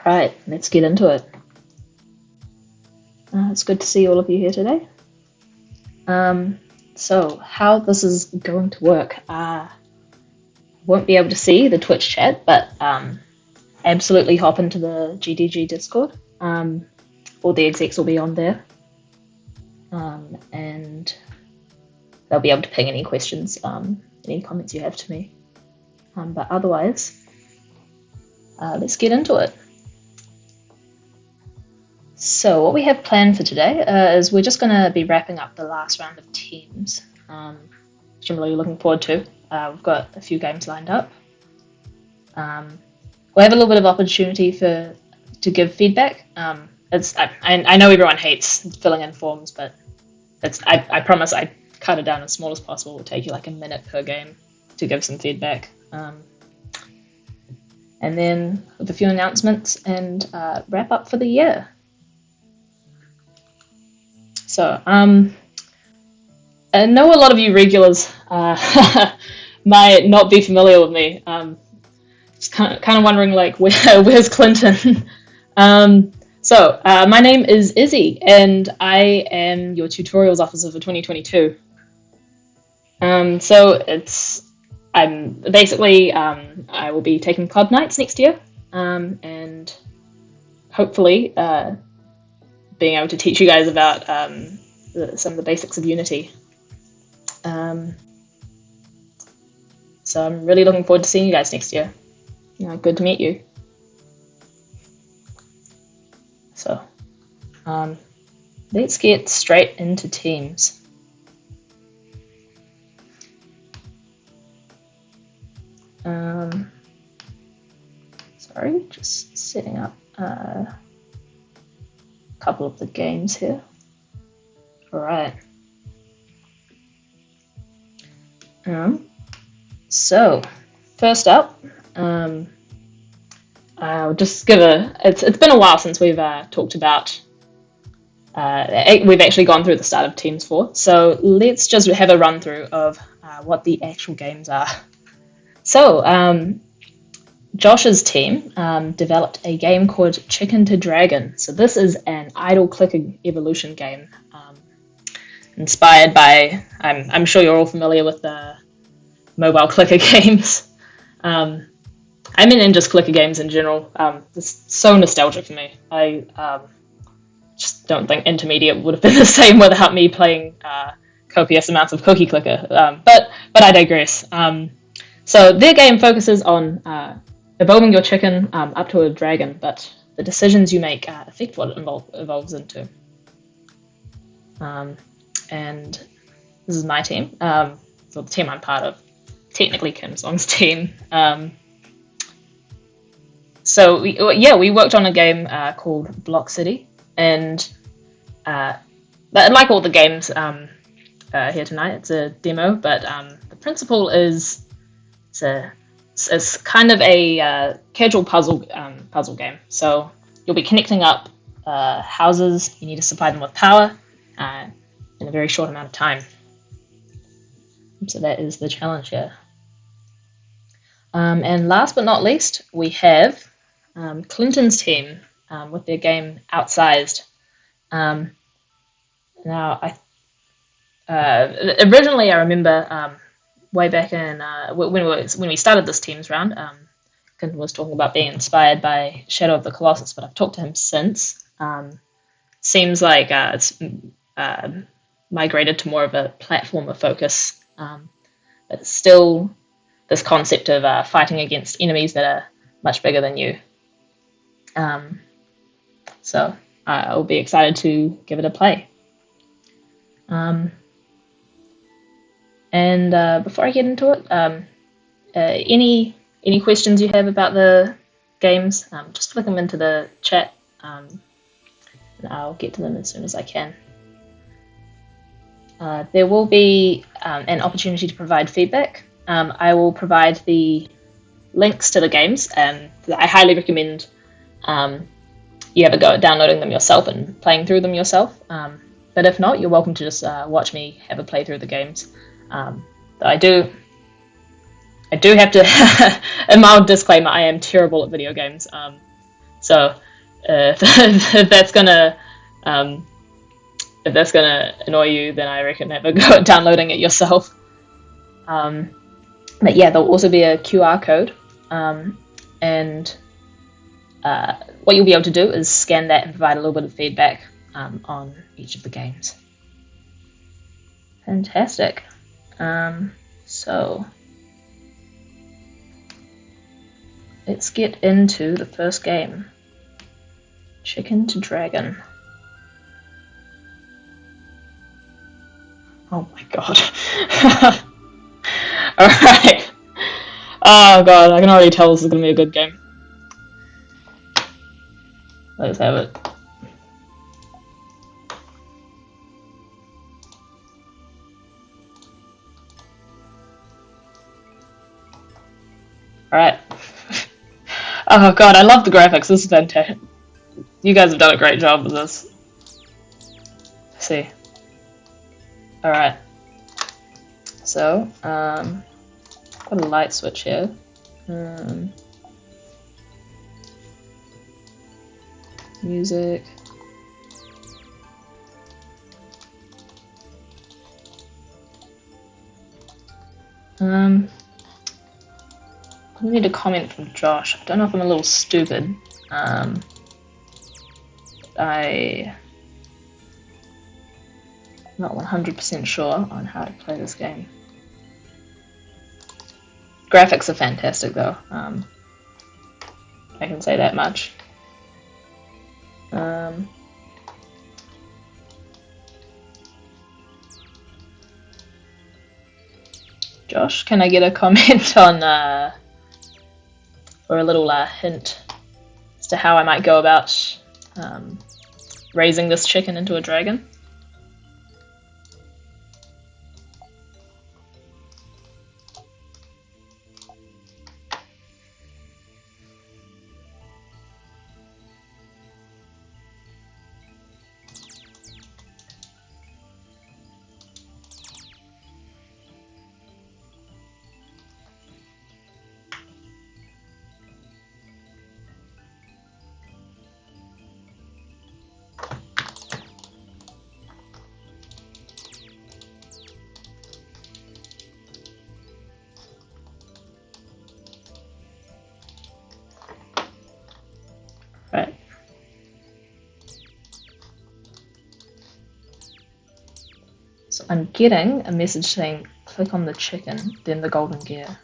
Right, let's get into it. It's good to see all of you here today. So how this is going to work, won't be able to see the Twitch chat, but absolutely hop into the GDG Discord. All the execs will be on there, and they'll be able to ping any questions, any comments you have to me. But otherwise, let's get into it. So what we have planned for today is we're just going to be wrapping up the last round of teams, which I'm really looking forward to. We've got a few games lined up. We'll have a little bit of opportunity to give feedback. I know everyone hates filling in forms, but I promise I cut it down as small as possible. It'll take you like a minute per game to give some feedback. And then with a few announcements and wrap up for the year. So, I know a lot of you regulars might not be familiar with me. Just kind of wondering, like, where's Clinton? So, my name is Izzy, and I am your tutorials officer for 2022. I will be taking club nights next year, and hopefully being able to teach you guys about some of the basics of Unity. So I'm really looking forward to seeing you guys next year. Good to meet you. So let's get straight into teams. Sorry, just setting up a couple of the games here. All right. So first up, I'll just give it's been a while since we've talked about, we've actually gone through the start of Teams 4, so let's just have a run through of what the actual games are. So Josh's team developed a game called Chicken to Dragon. So this is an idle clicker evolution game, inspired by, I'm sure you're all familiar with the mobile clicker games. I mean, just clicker games in general. It's so nostalgic for me. I just don't think intermediate would have been the same without me playing copious amounts of Cookie Clicker. But I digress. So their game focuses on evolving your chicken up to a dragon, but the decisions you make affect what it evolves into. And this is my team, so the team I'm part of, technically Kim Song's team. So we worked on a game called Block City, and but like all the games here tonight, it's a demo, but the principle is it's kind of a casual puzzle game. So you'll be connecting up houses. You need to supply them with power in a very short amount of time. So that is the challenge here. And last but not least, we have Clinton's team with their game Outsized. Now, originally I remember way back in when we started this teams round, Clinton was talking about being inspired by Shadow of the Colossus, but I've talked to him since. Seems like it's migrated to more of a platformer focus, but it's still this concept of fighting against enemies that are much bigger than you. So I'll be excited to give it a play. And before I get into it, any questions you have about the games, just flick them into the chat, and I'll get to them as soon as I can. There will be an opportunity to provide feedback. I will provide the links to the games, and I highly recommend you have a go at downloading them yourself and playing through them yourself. But if not, you're welcome to just watch me have a play through the games. I do have to, a mild disclaimer, I am terrible at video games. So if that's gonna um, annoy you, then I reckon have a go at downloading it yourself. But yeah, there'll also be a QR code, and what you'll be able to do is scan that and provide a little bit of feedback on each of the games. Fantastic. So let's get into the first game. Chicken to Dragon. Oh my god. Alright. Oh god, I can already tell this is going to be a good game. Let's have it. Alright. Oh god, I love the graphics. This is fantastic. You guys have done a great job with this. Let's see. Alright. So, got a light switch here. Music. I need a comment from Josh. I don't know if I'm a little stupid. I'm not 100% sure on how to play this game. Graphics are fantastic though. I can say that much. Josh, can I get a comment on or a little hint as to how I might go about raising this chicken into a dragon? Right. So I'm getting a message saying click on the chicken, then the golden gear.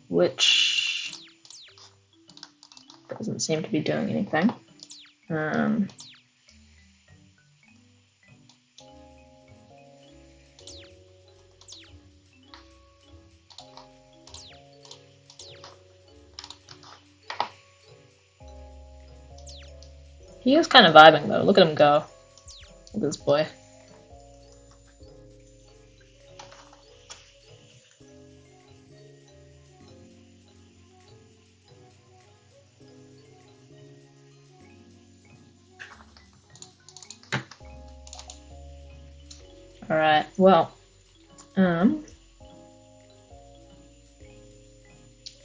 Which doesn't seem to be doing anything. He is kind of vibing though. Look at him go. Look at this boy. Alright, well,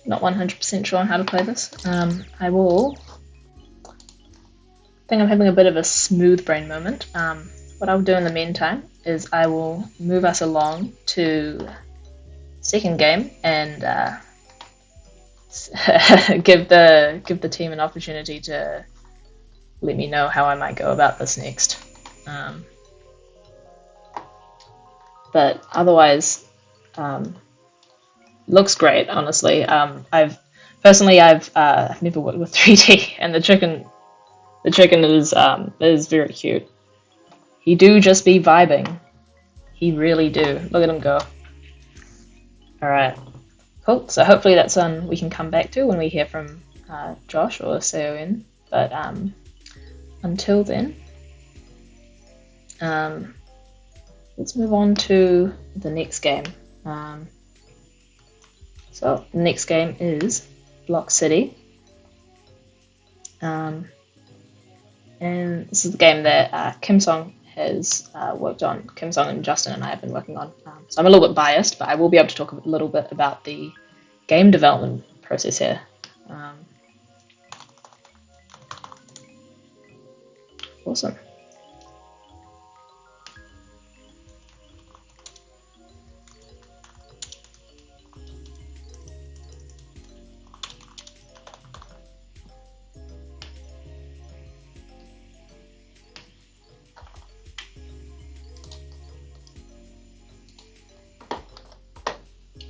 not 100% sure on how to play this. I think I'm having a bit of a smooth brain moment. What I'll do in the meantime is I will move us along to second game and give the team an opportunity to let me know how I might go about this next. But otherwise, looks great. Honestly, I've never worked with 3D, and the chicken is very cute. He do just be vibing. He really do. Look at him go. All right, cool. So hopefully that's one we can come back to when we hear from Josh or Seoin. But until then, let's move on to the next game. So the next game is Block City. And this is the game that Kim Song has worked on, Kim Song and Justin and I have been working on. So I'm a little bit biased, but I will be able to talk a little bit about the game development process here. Awesome.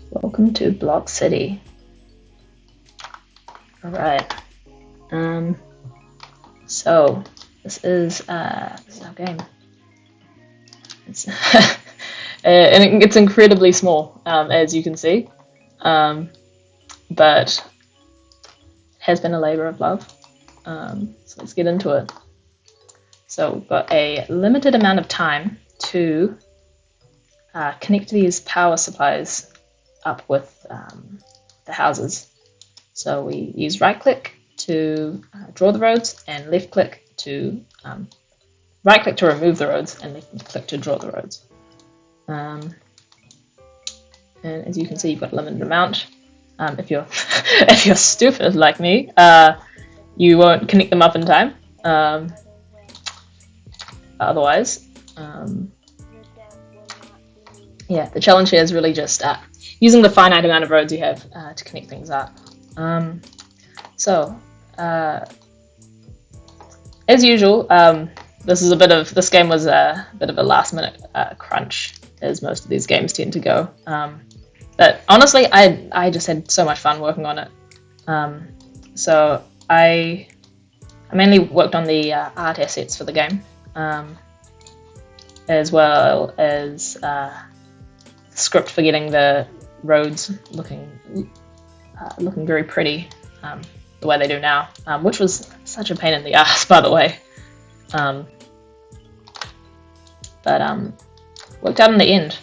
Welcome to Block City. All right. So this is our game. It's and it's incredibly small, as you can see, but has been a labor of love. So let's get into it. So we've got a limited amount of time to connect these power supplies up with the houses. So we use right click to draw the roads, and left click to right click to remove the roads, and left click to draw the roads. And as you can see, you've got a limited amount. If you're if you're stupid like me, you won't connect them up in time. Otherwise, yeah, the challenge here is really just using the finite amount of roads you have to connect things up. As usual, this game was a bit of a last minute crunch, as most of these games tend to go. But honestly, I just had so much fun working on it. So I mainly worked on the art assets for the game, as well as script for getting the roads looking very pretty, the way they do now, which was such a pain in the ass, by the way. But worked out in the end.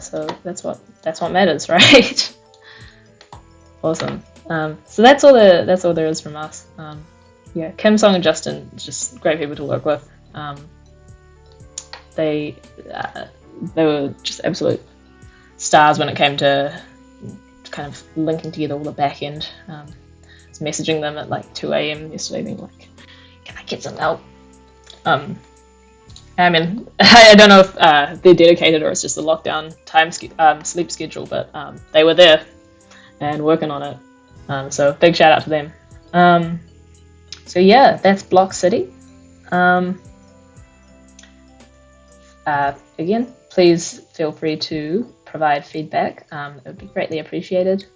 So that's what matters, right? Awesome. So that's all there is from us. Yeah, Kim Song and Justin, just great people to work with. They were just absolute stars when it came to kind of linking together all the back end. I was messaging them at like 2 a.m. yesterday, being like, "Can I get some help?" I mean, I don't know if they're dedicated or it's just the lockdown sleep schedule, but they were there and working on it. So big shout out to them. So yeah, that's Block City. Again, please feel free to provide feedback. It would be greatly appreciated.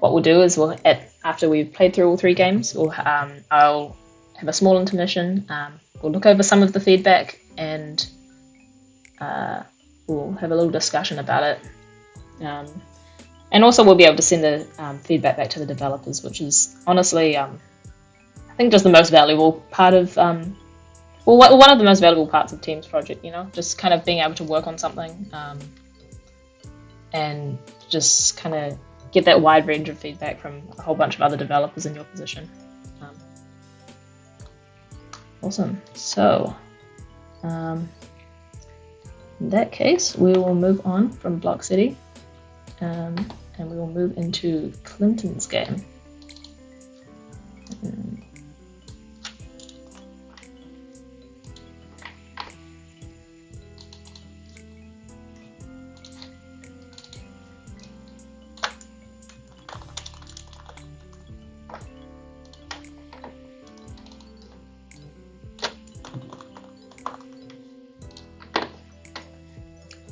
What we'll do is after we've played through all 3 games, I'll have a small intermission. We'll look over some of the feedback and we'll have a little discussion about it. And also we'll be able to send the feedback back to the developers, which is honestly, I think, just the most valuable part of, one of the most valuable parts of Team's project, just kind of being able to work on something and just kind of get that wide range of feedback from a whole bunch of other developers in your position. Awesome. So, in that case, we will move on from Block City, and we will move into Clinton's game.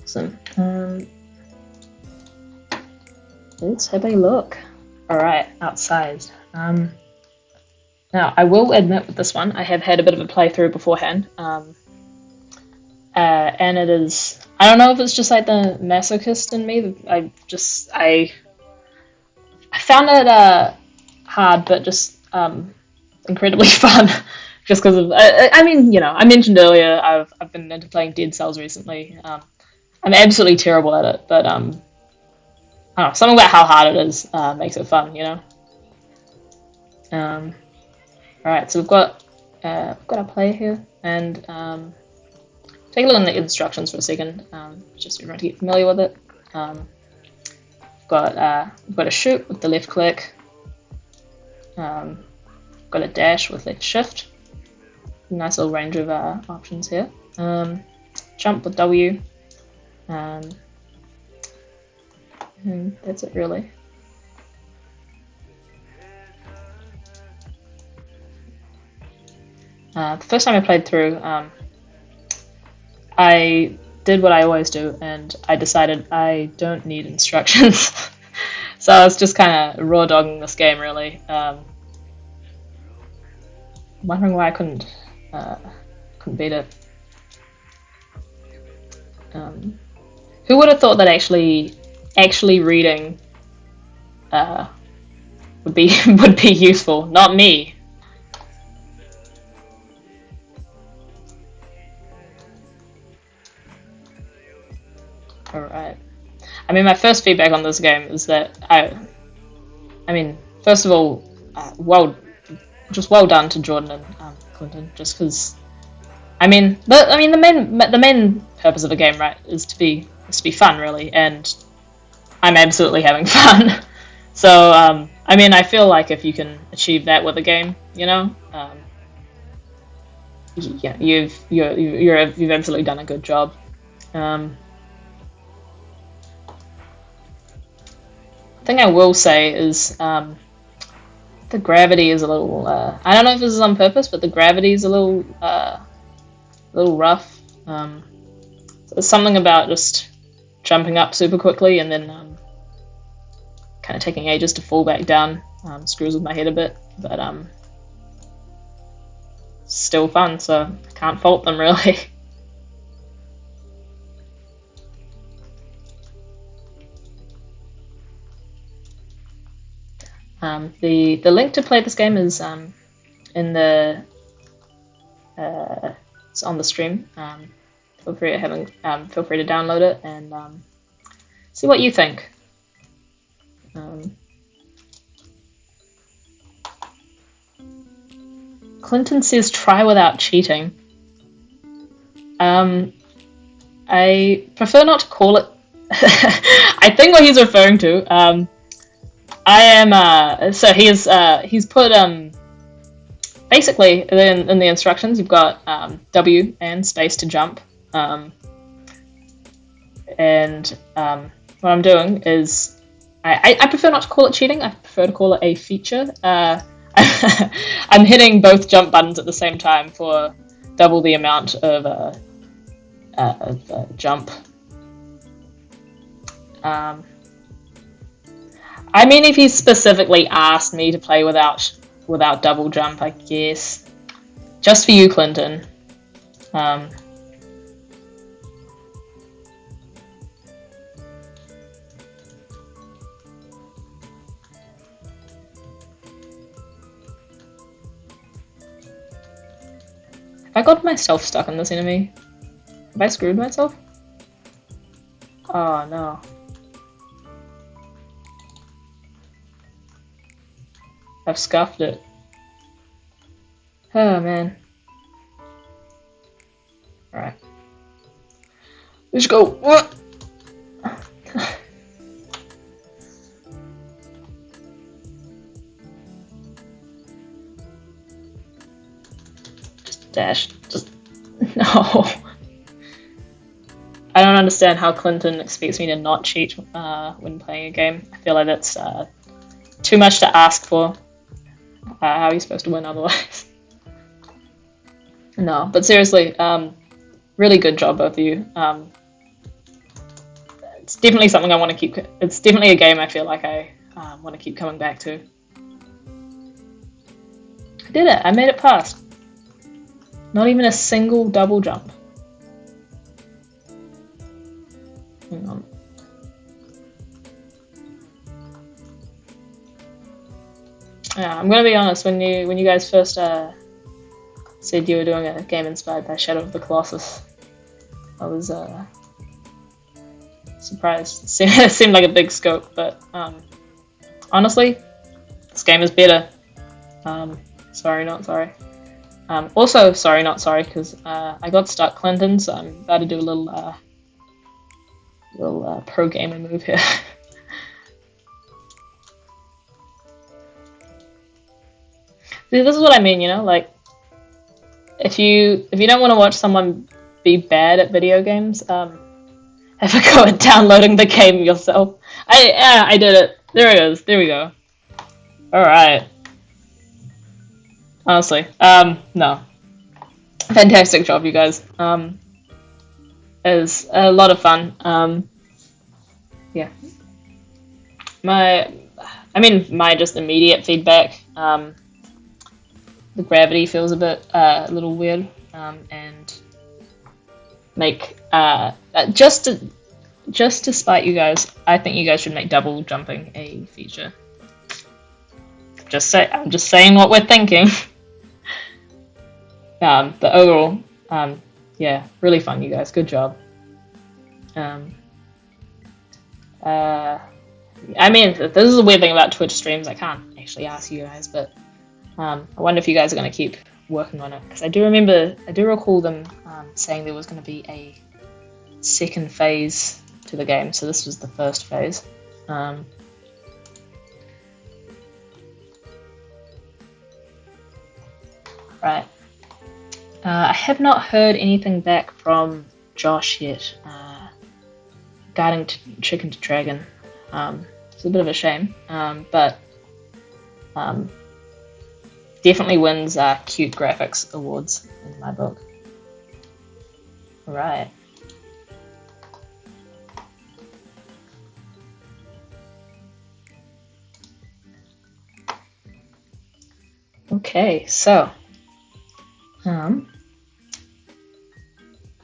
Awesome. Let's have a look. Alright, outside. Now, I will admit with this one, I have had a bit of a playthrough beforehand. And it is, I don't know if it's just like the masochist in me. I found it hard, but just incredibly fun. Just because of, I mentioned earlier, I've been into playing Dead Cells recently. I'm absolutely terrible at it, but I don't know, something about how hard it is makes it fun, Alright, so we've got I've got a player here, and take a look at the instructions for a second, just so everyone to get familiar with it. Got a shoot with the left click. Got a dash with left shift. Nice little range of options here. Jump with W. And that's it really. The first time I played through, I did what I always do, and I decided I don't need instructions. So I was just kind of raw dogging this game really. Wondering why I couldn't beat it. Who would have thought that actually reading would be useful? Not me. Alright. I mean, my first feedback on this game is that I mean, first of all, well done to Jordan and Clinton, just because. I mean, the main purpose of a game, right, is to be fun, really, and I'm absolutely having fun. So, I mean, I feel like if you can achieve that with a game, yeah, you've absolutely done a good job. Thing I will say is the gravity is a little. I don't know if this is on purpose, but the gravity is a little rough. There's something about just jumping up super quickly and then kind of taking ages to fall back down. Screws with my head a bit, but still fun, so I can't fault them really. The link to play this game is in the it's on the stream. Feel free to download it and see what you think. Clinton says try without cheating. I prefer not to call it. I think what he's referring to. I am. So he's put basically in the instructions you've got W and space to jump. And what I'm doing is I prefer not to call it cheating. I prefer to call it a feature. I'm hitting both jump buttons at the same time for double the amount of jump. I mean, if he specifically asked me to play without double jump, I guess. Just for you, Clinton. Have I got myself stuck on this enemy? Have I screwed myself? Oh no. I've scuffed it. Oh man. Alright. Let's go. What? Just dash. Just no. I don't understand how Clinton expects me to not cheat when playing a game. I feel like that's too much to ask for. How are you supposed to win otherwise? No, but seriously, really good job, both of you. It's definitely something I want to keep. It's definitely a game I feel like I want to keep coming back to. I did it. I made it past. Not even a single double jump. Hang on. Yeah, I'm gonna be honest. When you guys first said you were doing a game inspired by Shadow of the Colossus, I was surprised. It seemed like a big scope, but honestly, this game is better. Sorry, not sorry. Also, sorry, not sorry, because I got stuck, Clinton, so I'm about to do a little pro gamer move here. See, this is what I mean, you know, like if you don't want to watch someone be bad at video games, have a go at downloading the game yourself. I did it. There it is. There we go. All right. Honestly, no, fantastic job, you guys. It was a lot of fun. Yeah, my just immediate feedback. The gravity feels a little weird, and make just to spite you guys, I think you guys should make double jumping a feature. I'm just saying what we're thinking. But overall, yeah, really fun, you guys. Good job. I mean, this is the weird thing about Twitch streams. I can't actually ask you guys, but I wonder if you guys are going to keep working on it, because I do recall them saying there was going to be a second phase to the game, so this was the first phase. Right. I have not heard anything back from Josh yet regarding Chicken to Dragon. It's a bit of a shame, but definitely wins Cute Graphics Awards in my book. Right. Okay, so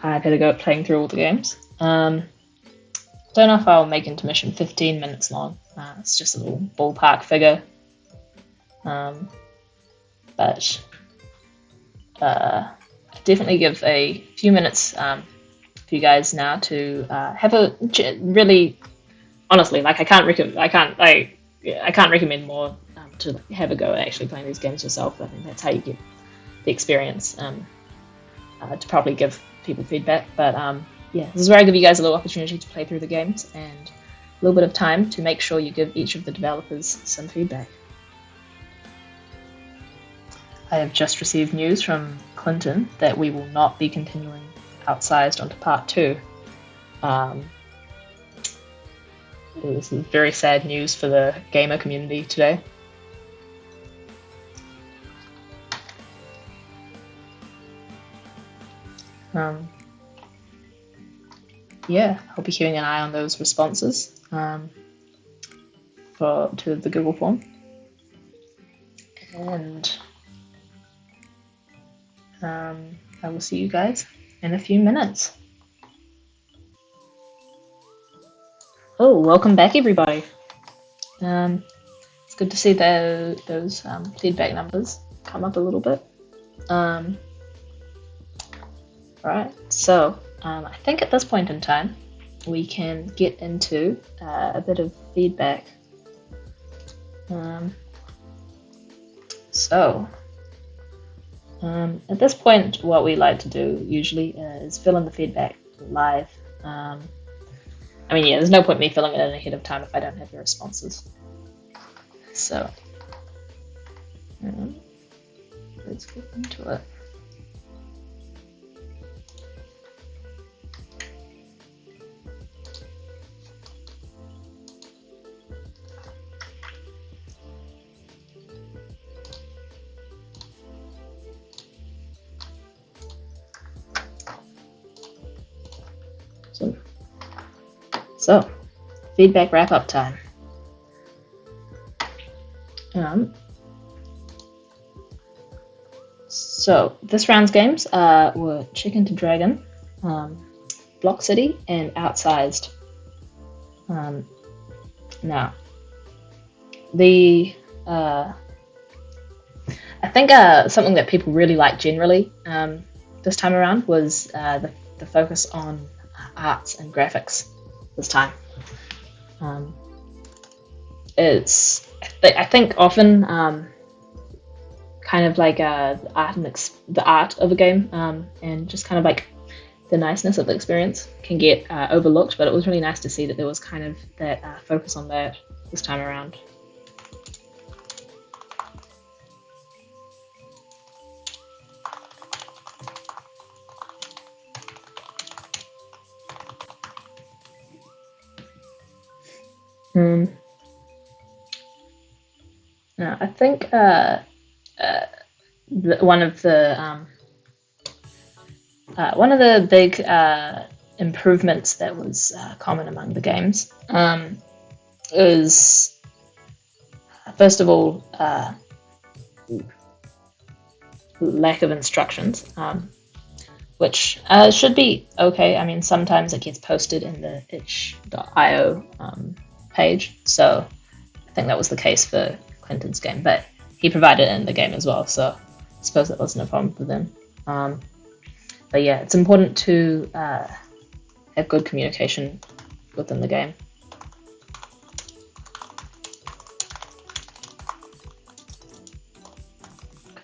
I better go at playing through all the games. Don't know if I'll make intermission 15 minutes long. It's just a little ballpark figure. But definitely give a few minutes for you guys now to have a really, honestly, like I can't recommend more to have a go at actually playing these games yourself. I think that's how you get the experience to probably give people feedback. But yeah, this is where I give you guys a little opportunity to play through the games and a little bit of time to make sure you give each of the developers some feedback. I have just received news from Clinton that we will not be continuing Outsized onto part 2. This is very sad news for the gamer community today. Yeah, I'll be keeping an eye on those responses to the Google form, and I will see you guys in a few minutes. Oh, welcome back, everybody. It's good to see those feedback numbers come up a little bit. Right, so I think at this point in time we can get into a bit of feedback. At this point, what we like to do usually is fill in the feedback live. I mean, yeah, there's no point me filling it in ahead of time if I don't have the responses. So let's get into it. So, feedback wrap-up time. So, this round's games were Chicken to Dragon, Block City, and Outsized. Now, I think something that people really liked generally this time around was the focus on arts and graphics this time. I think often kind kind of like the art of a game, and just kind of like the niceness of the experience can get overlooked. But it was really nice to see that there was kind of that focus on that this time around. Now, I think one of the big improvements that was common among the games is, first of all, lack of instructions, which should be okay. I mean, sometimes it gets posted in the itch.io page, so I think that was the case for Clinton's game, but he provided it in the game as well, so I suppose that wasn't a problem for them. But yeah, it's important to have good communication within the game.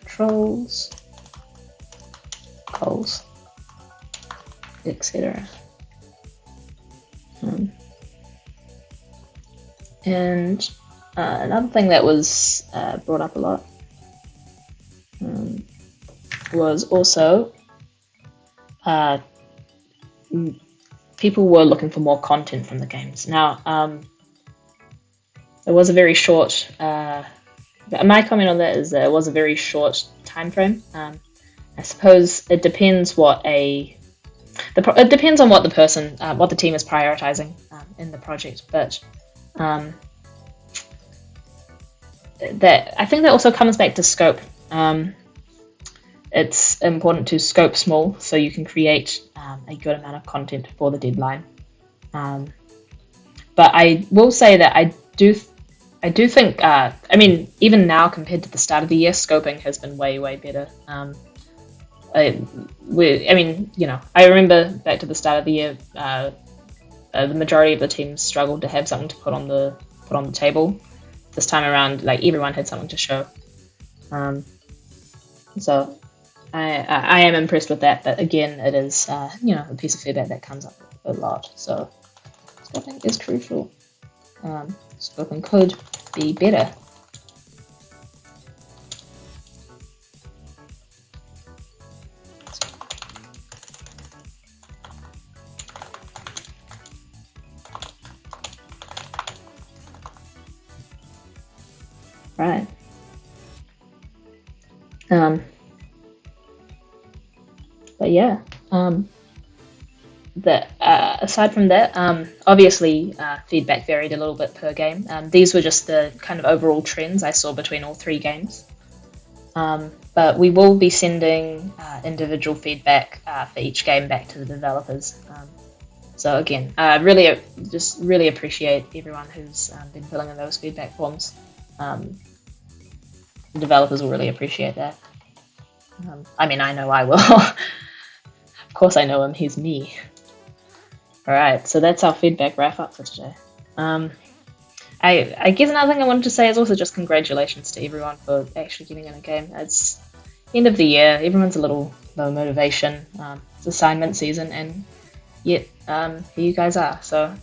Controls, goals, etc. And another thing that was brought up a lot was also people were looking for more content from the games. Now, there was a very short. My comment on that is that it was a very short time frame. I suppose it depends it depends on what the person, what the team is prioritizing in the project, but. That I think that also comes back to scope. It's important to scope small so you can create a good amount of content for the deadline. But I will say that I do think, I mean, even now compared to the start of the year, scoping has been way better. I mean, you know, I remember back to the start of the year, the majority of the teams struggled to have something to put on the table. This time around, like, everyone had something to show. So I am impressed with that, but again, it is you know, a piece of feedback that comes up a lot. So scoping is crucial. Scoping could be better. Right. But yeah, aside from that, obviously feedback varied a little bit per game. These were just the kind of overall trends I saw between all three games. But we will be sending individual feedback for each game back to the developers. So again, really appreciate everyone who's been filling in those feedback forms. The developers will really appreciate that. I mean, I know I will. Of course I know him, he's me. Alright, so that's our feedback wrap up for today. I guess another thing I wanted to say is also just congratulations to everyone for actually getting in a game. It's end of the year, everyone's a little low motivation. It's assignment season, and yet here you guys are. So,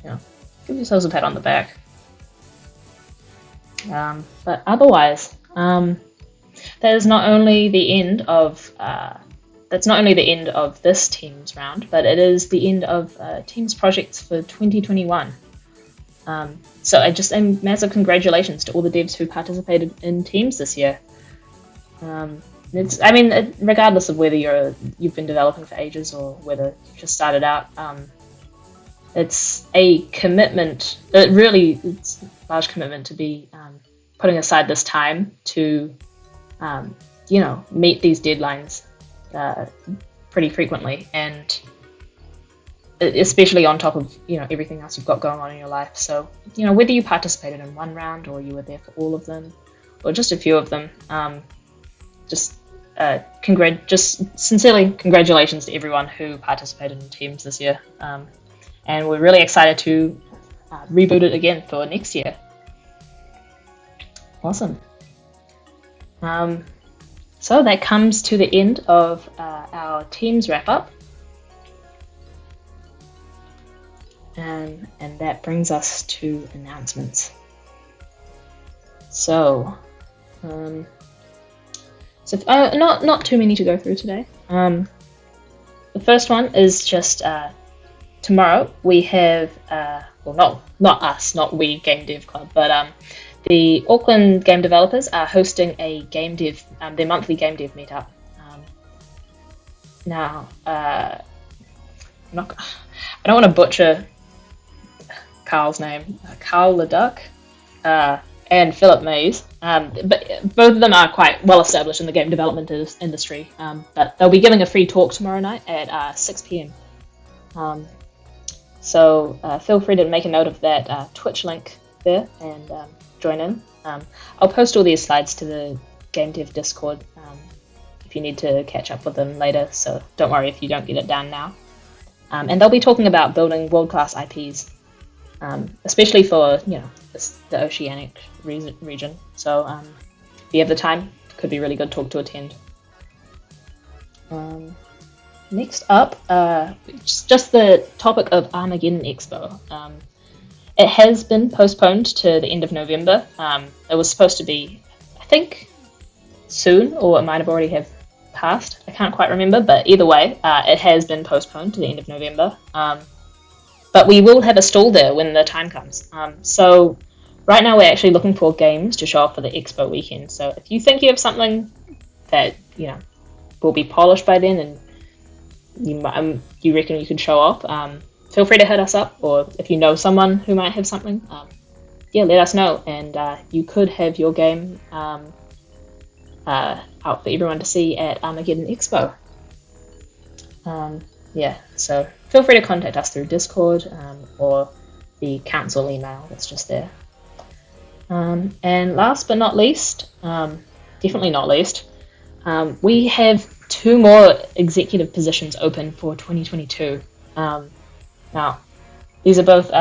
you know, give yourselves a pat on the back. But otherwise, that is not only the end of this team's round, but it is the end of team's projects for 2021. So I just a massive congratulations to all the devs who participated in teams this year. Regardless of whether you've been developing for ages or whether you just started out, it's a commitment. It's a large commitment to be putting aside this time to, meet these deadlines pretty frequently, and especially on top of everything else you've got going on in your life. So whether you participated in one round or you were there for all of them or just a few of them, sincerely congratulations to everyone who participated in teams this year, and we're really excited to reboot it again for next year. Awesome. So that comes to the end of our Teams wrap-up. And that brings us to announcements. So, not too many to go through today. The first one is just tomorrow we have, not us, not we Game Dev Club, but the Auckland game developers are hosting a game dev, their monthly game dev meetup. Now, I don't want to butcher Carl's name, Carl Leduc, and Philip Mays, but both of them are quite well established in the game development industry. But they'll be giving a free talk tomorrow night at 6 p.m. So feel free to make a note of that Twitch link there and join in. I'll post all these slides to the Game Dev Discord if you need to catch up with them later. So don't worry if you don't get it down now. And they'll be talking about building world-class IPs. Especially for the oceanic region. So if you have the time, it could be a really good talk to attend. Next up, just the topic of Armageddon Expo. It has been postponed to the end of November. It was supposed to be, I think, soon, or it might have already have passed. I can't quite remember, but either way, it has been postponed to the end of November. But we will have a stall there when the time comes. So right now we're actually looking for games to show off for the expo weekend. So if you think you have something that will be polished by then and you reckon you could show off, feel free to hit us up. Or if you know someone who might have something, let us know. And you could have your game out for everyone to see at Armageddon Expo. So feel free to contact us through Discord or the council email that's just there. And last but not least, definitely not least, we have 2 more executive positions open for 2022. Now, these are both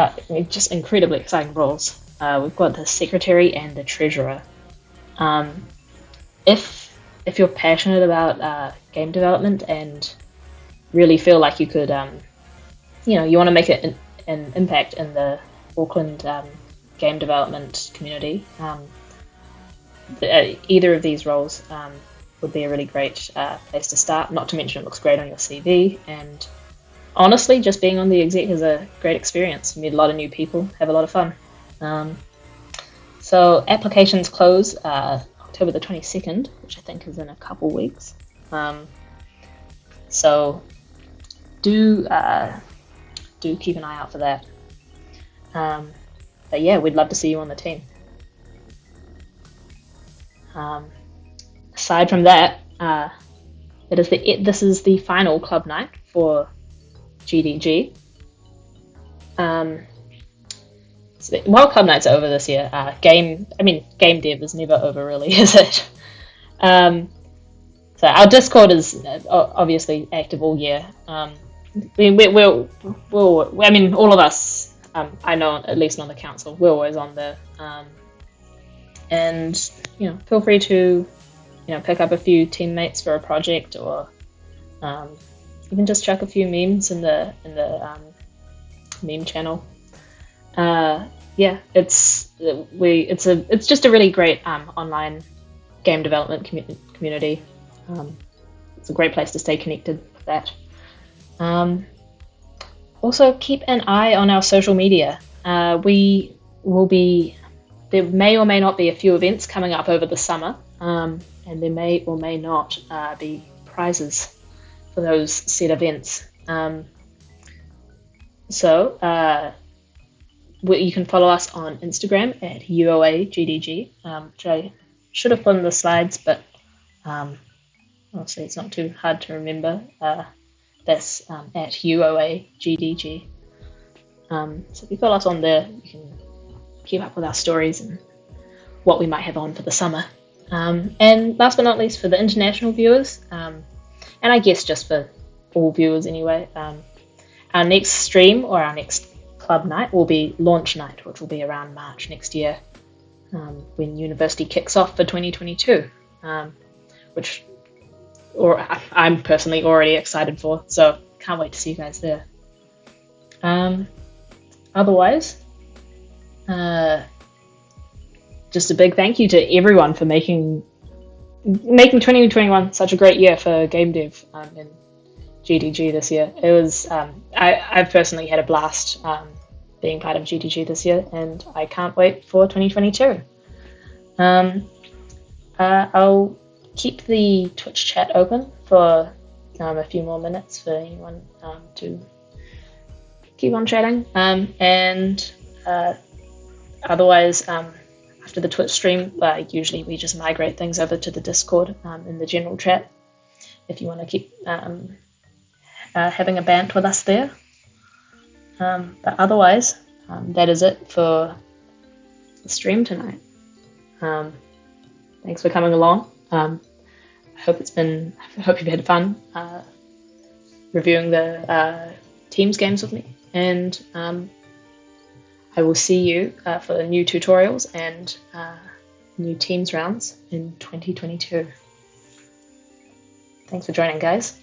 just incredibly exciting roles. We've got the secretary and the treasurer. If you're passionate about game development and really feel like you could, you want to make an impact in the Auckland game development community, either of these roles would be a really great place to start. Not to mention it looks great on your CV, and honestly, just being on the exec is a great experience. You meet a lot of new people, have a lot of fun. So applications close October the 22nd, which I think is in a couple weeks. So do keep an eye out for that. But yeah, we'd love to see you on the team. Aside from that, this is the final club night for GDG. While club nights are over this year, game dev is never over, really, is it? So our Discord is obviously active all year. All of us, I know, at least on the council, we're always on there. And feel free to pick up a few teammates for a project, or even just chuck a few memes in the meme channel. It's just a really great online game development community. It's a great place to stay connected with that. Also, keep an eye on our social media. There may or may not be a few events coming up over the summer, and there may or may not be prizes for those said events. You can follow us on Instagram at UOAGDG, which I should have put in the slides, but honestly it's not too hard to remember. That's at UOAGDG. So if you follow us on there, you can keep up with our stories and what we might have on for the summer. And last but not least, for the international viewers, and I guess just for all viewers anyway, our next stream or our next club night will be launch night, which will be around March next year, when university kicks off for 2022, which I'm personally already excited for. So can't wait to see you guys there. Otherwise, just a big thank you to everyone for making 2021 such a great year for game dev in GDG this year. It was I've personally had a blast being part of GDG this year, and I can't wait for 2022. I'll keep the Twitch chat open for a few more minutes for anyone to keep on chatting. And otherwise, after the Twitch stream, usually we just migrate things over to the Discord in the general chat if you want to keep having a bant with us there. But otherwise, that is it for the stream tonight. Thanks for coming along. I hope you've had fun reviewing the Teams games with me, and I will see you for the new tutorials and new Teams rounds in 2022. Thanks for joining, guys.